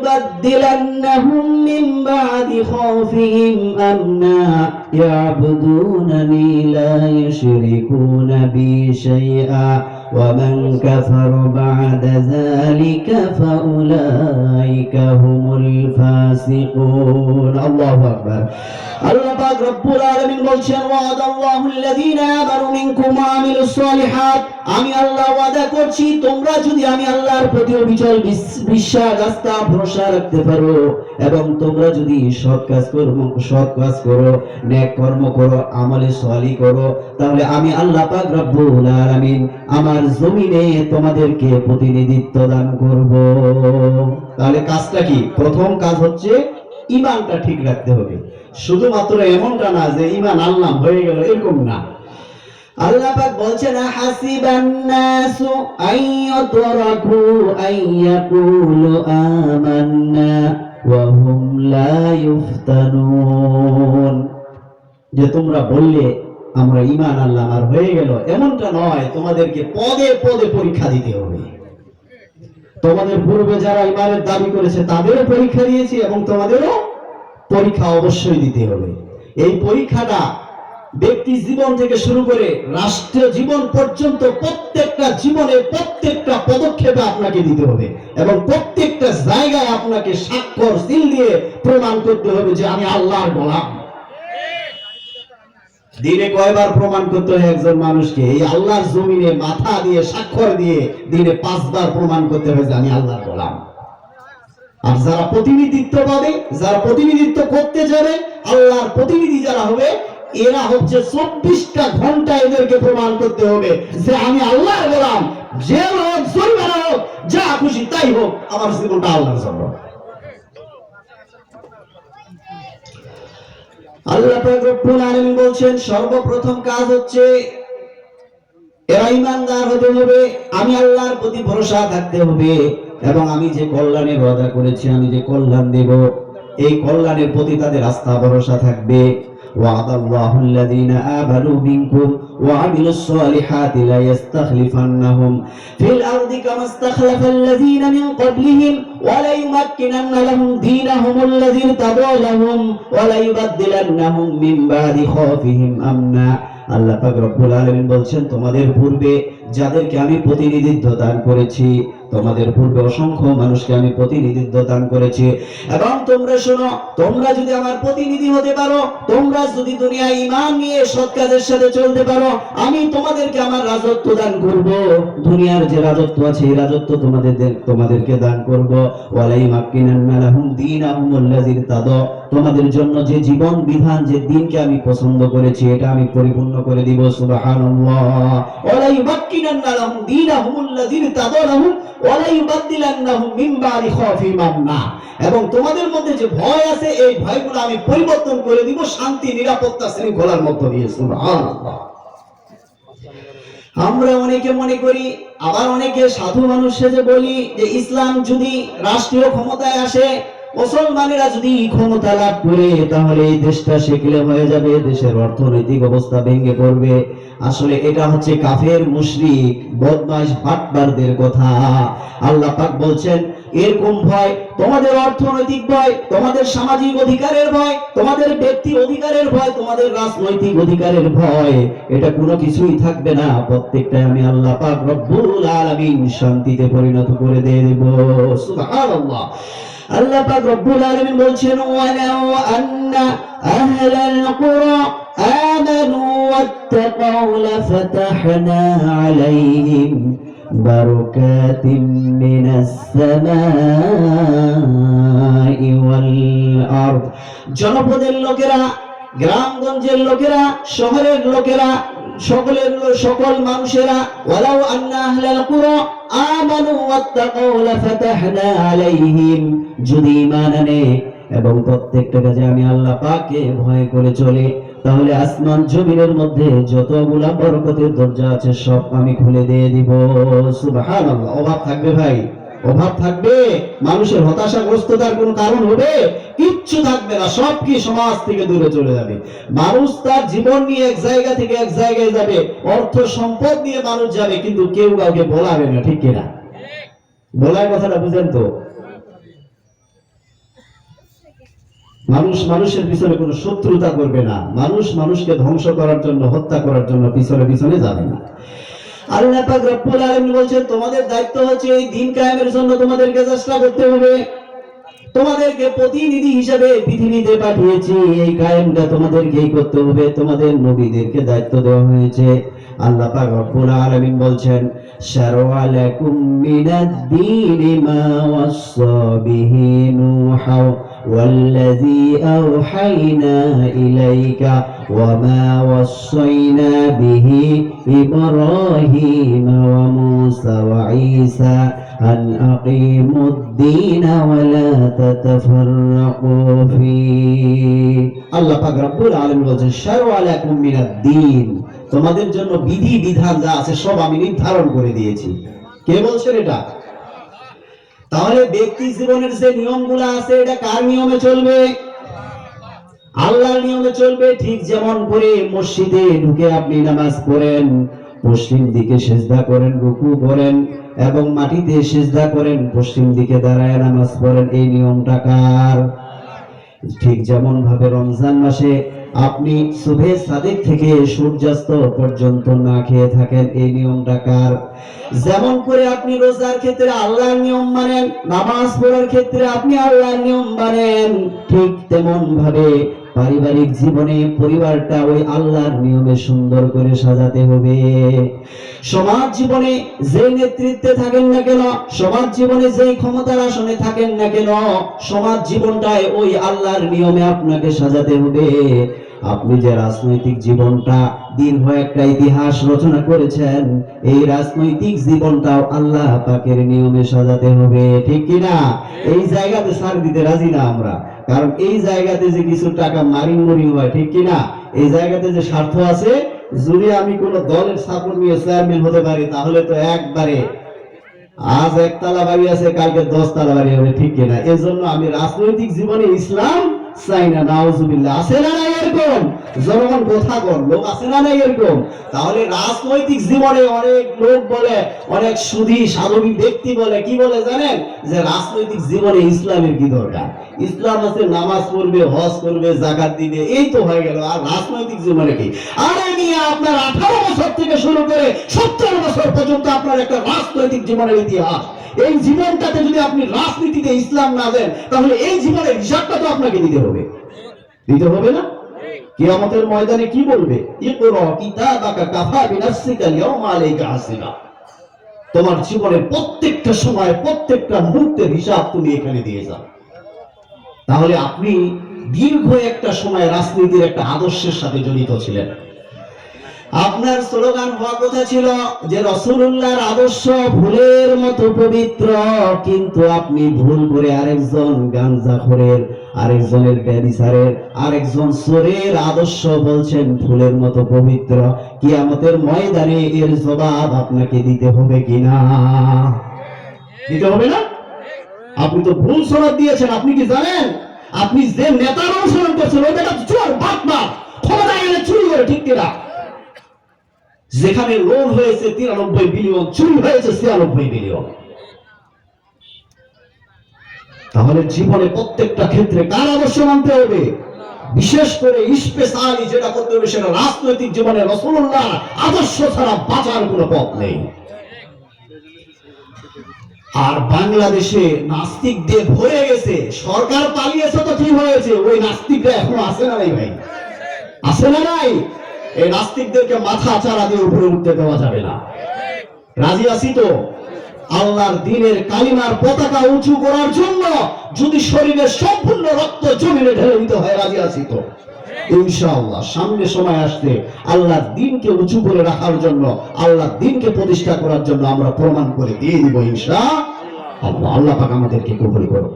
وليبدلنهم من بعد خوفهم أمنا يعبدونني لا يشركون بي شيئا ومن كفر بعد ذلك فأولئك هم الفاسقون الله أكبر আল্লাহ পাক রব্বুল আলামিন বলছেন ওয়াদাল্লাহু আল্লাযীনা আমানু মিনকুম ওয়া আমিলুস সালিহাত আমি আল্লাহ ওয়াদা করছি তোমরা যদি আমি আল্লাহর প্রতি অবিচল বিশ্বাস আস্থা ভরসা রাখতে পারো এবং তোমরা যদি সৎ কাজ করো নেক কর্ম করো আমলে সালিহ করো তাহলে আমি আল্লাহ পাক রব্বুল আলামিন আমার জমিনে তোমাদেরকে প্রতিনিধিত্ব দান করব। তাহলে কাজটা কি? প্রথম কাজ হচ্ছে ঈমানটা ঠিক রাখতে হবে। শুধুমাত্র এমনটা না যে ঈমান আনলাম হয়ে গেল, এরকম না। আল্লাহ পাক বলছেন হাসিবান নাসু আইয়াতরাকু আইয়াকুলু আমান্না ওয়া হুম লা ইফতানুন, যে তোমরা বললে আমরা ঈমান আনলাম আর হয়ে গেল, এমনটা নয়। তোমাদেরকে পদে পদে পরীক্ষা দিতে হবে। তোমাদের পূর্বে যারা ঈমানের দাবি করেছে তাদেরও পরীক্ষা দিয়েছি এবং তোমাদেরও পরীক্ষা অবশ্যই দিতে হবে। এই পরীক্ষাটা ব্যক্তি জীবন থেকে শুরু করে রাষ্ট্রীয় জীবন পর্যন্ত প্রত্যেকটা জীবনে প্রত্যেকটা পদক্ষেপে আপনাকে দিতে হবে এবং প্রত্যেকটা জায়গায় আপনাকে স্বাক্ষর সিল দিয়ে প্রমাণ করতে হবে যে আমি আল্লাহর গোলাম। দিনে কয়বার প্রমাণ করতে হয় একজন মানুষকে? এই আল্লাহর জমিনে মাথা দিয়ে স্বাক্ষর দিয়ে দিনে 5 বার প্রমাণ করতে হবে যে আমি আল্লাহর গোলাম। আর যারা প্রতিনিধিত্ব পাবে, যারা প্রতিনিধিত্ব করতে যাবে, আল্লাহর প্রতিনিধি যারা হবে, এরা হচ্ছে 24টা ঘন্টা এদেরকে প্রমাণ করতে হবে যে আমি আল্লাহর গোলাম। যে হোক, জরিমানা হোক, যা খুশি তাই হোক, আমার জীবনটা আল্লাহর জন্য। আল্লাহ পাক রব্বুল আলামিন বলছেন সর্বপ্রথম কাজ হচ্ছে এরা ঈমানদার হতে হবে, আমি আল্লাহর প্রতি ভরসা থাকতে হবে এবং আমি যে কল্যাণের ওয়াদা করেছি, আমি যে কল্যাণ দেব, এই কল্যাণের প্রতি তাদের আস্থা ভরসা থাকবে। ওয়াদাল্লাহু আল্লাযীনা আমানু মিনকুম ওয়া আমিলুস সালিহাতি লা ইস্তাখলিফান্নাহুম ফিল আরদি কামা ইস্তাখলাফাল্লাযীনা মিন ক্বাবলিহিম ওয়া লা ইউমাক্কিনান্না লাহুম দীনাহুম আল্লাযী ইরতাদা লাহুম ওয়া লা ইউবাদদিলান্নাহুম মিন বা'দি খাওফিহিম আমনা। আল্লাহ পাক রব্বুল আলামিন বলছেন তোমাদের পূর্বে যাদেরকে আমি প্রতিনিধিত্ব দান করেছি, তোমাদের পূর্বে অসংখ্য মানুষকে আমি প্রতিনিধিত্ব দান করেছি এবং তোমরা শোনো, তোমরা যদি আমার প্রতিনিধি হতে পারো, তোমরা যদি দুনিয়ায় ঈমান নিয়ে সৎ কাজের সাথে চলতে পারো, আমি তোমাদেরকে আমার রাজত্ব দান করব। দুনিয়ার যে রাজত্ব আছে এই রাজত্ব তোমাদেরকে দান করব। ওয়ালাই মাক্কিনান্না লাহুম দীনাহুম আল্লাযী ইরতাদা, তোমাদের জন্য যে জীবন বিধান, যে দিনকে আমি পছন্দ করেছি, এটা আমি পরিপূর্ণ করে দিব। সুবহানাল্লাহ। ওয়ালাই মাক্কিনান্না লাহুম দীনাহুম আল্লাযী ইরতাদা লাহুম ওয়া লা ইউবাদদিলান্নাহুম মিন বা'দি খাওফিহিম আমনা, এবং তোমাদের মধ্যে যে ভয় আছে এই ভয়গুলো আমি পরিবর্তন করে দিব শান্তি, নিরাপত্তা, শৃঙ্খলার মধ্য দিয়ে। সুবহানাল্লাহ। আমরা অনেকে মনে করি, আবার অনেকে সাধু মানুষ সেজে বলি যে ইসলাম যদি রাষ্ট্রীয় ক্ষমতায় আসে, মুসলমানেরা যদি ক্ষমতা লাভ করে, তাহলে এই দেশটা সেকেলে হয়ে যাবে, দেশের অর্থনৈতিক অবস্থা ভেঙে পড়বে। আসলে এটা হচ্ছে কাফের, মুশরিক, বদমাশ, বাটপারদের কথা। আল্লাহ পাক বলছেন এরকম ভয়, তোমাদের অর্থনৈতিক ভয়, তোমাদের সামাজিক অধিকারের ভয়, তোমাদের ব্যক্তি অধিকারের ভয়, তোমাদের রাজনৈতিক অধিকারের ভয়, এটা কোনো কিছুই থাকবে না। প্রত্যেকটাই আমি আল্লাহ পাক রব্বুল আলামিন শান্তিতে পরিণত করে দিয়ে দেব। সুবহানাল্লাহ। আল্লাহ পাক রব্বুল আলামিন বলছেন ওয়ালাউ আন্না আহলাল কুরা আমানু ওয়াত্তাকাউ লাফাতাহনা আলাইহিম বারাকাতিন মিনাস সামাই ওয়াল আরদ। জনপদের লোকেরা, গ্রামগঞ্জের লোকেরা, শহরের লোকেরা, সকল মানুষেরা, ওয়ালাউ আন্না আহলাল কুরা আমানু ওয়াত্তাকাউ লাফাতাহনা আলাইহিম, যদি ঈমান আনে এবং প্রত্যেকটা কাজে আমি আল্লাহ পাককে ভয় করে চলে, তাহলে আসমান জমিনের মধ্যে যতগুলা বরকতের দরজা আছে সব আমি খুলে দিয়ে দিব। সুবহানাল্লাহ। অভাব থাকবে ভাই? অভাব থাকবে? মানুষের হতাশাগ্রস্ততার কোনো কারণ হবে? কিচ্ছু থাকবে না। সব কি সমাজ থেকে দূরে চলে যাবে। মানুষ তার জীবন নিয়ে এক জায়গা থেকে এক জায়গায় যাবে, অর্থ সম্পদ নিয়ে মানুষ যাবে, কিন্তু কেউ কাউকে বলাবে না। ঠিক কিনা? বলার কথাটা বুঝেন তো? মানুষ মানুষের পিছনে কোনো শত্রুতা করবে না, মানুষ মানুষকে ধ্বংস করার জন্য, হত্যা করার জন্য পিছনে পিছনে যাবে না। আল্লাহ পাক রব্বুল আলামিন বলেন তোমাদের দায়িত্ব হচ্ছে এই দিন কায়েমের জন্য তোমাদেরকে চেষ্টা করতে হবে। তোমাদেরকে প্রতিনিধি হিসেবে পৃথিবীতে পাঠিয়েছি, এই কায়েমটা তোমাদেরকেই করতে হবে। তোমাদের নবীদেরকে দায়িত্ব দেওয়া হয়েছে। আল্লাহ পাক রব্বুল আলামিন বলছেন শারআ লাকুম মিনাদ-দীনি মা ওয়াসসা বিহি নূহা ওয়াল্লাযী আওহাইনা ইলাইকা ওয়া মা ওয়াসাইনা বিহি ইব্রাহিম ওয়া মূসা ওয়া ঈসা আন আকিমুদ-দীনা ওয়া লা তাতাফাররাকু ফীহি। আল্লাহ পাক রব্বুল আলামিন বলেন শারআ লাকুম মিনাদ-দীন, তোমাদের জন্য বিধি বিধান যা আছে সব আমি নির্ধারণ করে দিয়েছি। কে বলছেন এটা? তাহলে ব্যক্তি জীবনের যে নিয়মগুলো আছে এটা কার নিয়মে চলবে? আল্লাহর নিয়মে চলবে। ঠিক যেমন করে মসজিদে ঢুকে আপনি নামাজ পড়েন, পশ্চিম দিকে সিজদা করেন, রুকু করেন এবং মাটিতে সিজদা করেন, পশ্চিম দিকে দাঁড়ায় নামাজ পড়েন, এই নিয়মটা কার? ঠিক যেমন ভাবে রমজান মাসে আপনি সুবহে সাদিক থেকে সূর্যাস্ত পর্যন্ত না খেয়ে থাকেন, এই নিয়মটা কার? যেমন করে আপনি রোজার ক্ষেত্রে আল্লাহর নিয়ম মানেন, নামাজ পড়ার ক্ষেত্রে আপনি আল্লাহর নিয়ম মানেন, ঠিক তেমন ভাবে পারিবারিক জীবনে পরিবারটা ওই আল্লাহর নিয়মে সুন্দর করে সাজাতে হবে। সমাজ জীবনে যে নেতৃত্বে থাকেন না কেন, সমাজ জীবনে যে ক্ষমতার আসনে থাকেন না কেন, সমাজ জীবনটাই ওই আল্লাহর নিয়মে আপনাকে সাজাতে হবে। আপনি যে রাজনৈতিক জীবনটা দীর্ঘ একটা ইতিহাস রচনা করেছেন, এই রাজনৈতিক জীবনটাও আল্লাহ পাকের নিয়মে সাজাতে হবে, ঠিক কিনা? এই জায়গাতে ছাড় দিতে রাজি না আমরা, কারণ এই জায়গাতে যে কিছু টাকা মারিং মরিং হয়, ঠিক কিনা? এই জায়গাতে যে স্বার্থ আছে, যদি আমি কোন দলের সাপোর্ট নিয়ে চেয়ারম্যান হতে পারি তাহলে তো একবারে আজ একতলা বাড়ি আছে, কালকে 10 তলা বাড়ি হবে, ঠিক কিনা? এজন্য আমি রাজনৈতিক জীবনে ইসলাম চাই না। নাউজুবিল্লাহ। আছে না নাই এরকম জনগণ? কথা বল, লোক আছে না নাই এরকম? তাহলে রাজনৈতিক জীবনে অনেক লোক বলে, অনেক সুধী সাধবী ব্যক্তি বলে, কি বলে জানেন? যে রাজনৈতিক জীবনে ইসলামের কি দরকার? ইসলাম আছে নামাজ পড়বে, হজ করবে, যাকাত দিবে, এই তো হয়ে গেল। আর রাজনৈতিক জীবনে কি? আরে মিয়া, আপনার 18 বছর থেকে শুরু করে 70 বছর পর্যন্ত আপনার একটা রাজনৈতিক জীবনের ইতিহাস। এই জীবনটাতে যদি আপনি রাজনীতিতে ইসলাম না দেন, তাহলে এই জীবনের হিসাবটা তো আপনাকে দিতে হবে, দিতে হবে না? কিয়ামতের ময়দানে কি বলবে? ইকরা কিতাবাকা কাফা বিনাফসিকা আল-ইয়াওমা আলাইকা হাসিবা। তোমার জীবনের প্রত্যেকটা সময়, প্রত্যেকটা মুহূর্তের হিসাব তুমি এখানে দিয়ে যাও। তাহলে আপনি দীর্ঘ একটা সময় রাজনীতির একটা আদর্শের সাথে জড়িত ছিলেন। আপনার স্লোগান হওয়া কথা ছিল যে রাসূলুল্লাহর আদর্শ ফুলের মতো পবিত্র, কিন্তু আপনি ভুল করে আরেকজন গাঞ্জাখোরের, আরেকজনের ব্যভিচারের, আরেকজন চোরের আদর্শ বলছেন ফুলের মতো পবিত্র। কিয়ামতের ময়দানে এর জবাব আপনাকে দিতে হবে কিনা? দিতে হবে না? আপনি তো ভুল সনদ দিয়েছেন। আপনি কি জানেন আপনি যে নেতার অনুসরণ করছেন ওই নেতা চোর, বাটপার, ক্ষমতায় এনে চুরি করে, ঠিক কিনা? যেখানে লোন হয়েছে 93 বিলিয়ন, চুরি হয়েছে 96 বিলিয়ন। তাহলে জীবনে প্রত্যেকটা ক্ষেত্রে কার আদর্শ মানতে হবে? বিশেষ করে স্পেশালি যেটা করতে হবে সেটা রাজনৈতিক জীবনে রাসূলুল্লাহর আদর্শ ছাড়া বাঁচার কোনো পথ নেই। আর বাংলাদেশে নাস্তিক দিয়ে ভরে গেছে। সরকার পালিয়েছে তো কি হয়েছে? ওই নাস্তিকরা এখনো আছে না নাই ভাই? আছে না নাই? এই নাস্তিকদেরকে মাথা চারা দিয়ে উপরে উঠতে দেওয়া যাবে না। রাজি আছি তো? আল্লাহর দ্বীনের কালিমার পতাকা উঁচু করার জন্য যদি শরীরের সম্পূর্ণ রক্ত জমিনে ঢেলে দিতে হয়, রাজি আছি তো? ইনশাআল্লাহ সামনে সময় আসবে আল্লাহর দ্বীনকে উঁচু করে রাখার জন্য, আল্লাহর দ্বীনকে প্রতিষ্ঠা করার জন্য আমরা প্রমাণ করে দিয়ে দিব ইনশাআল্লাহ। আল্লাহ পাক আমাদেরকে কবুল করুন।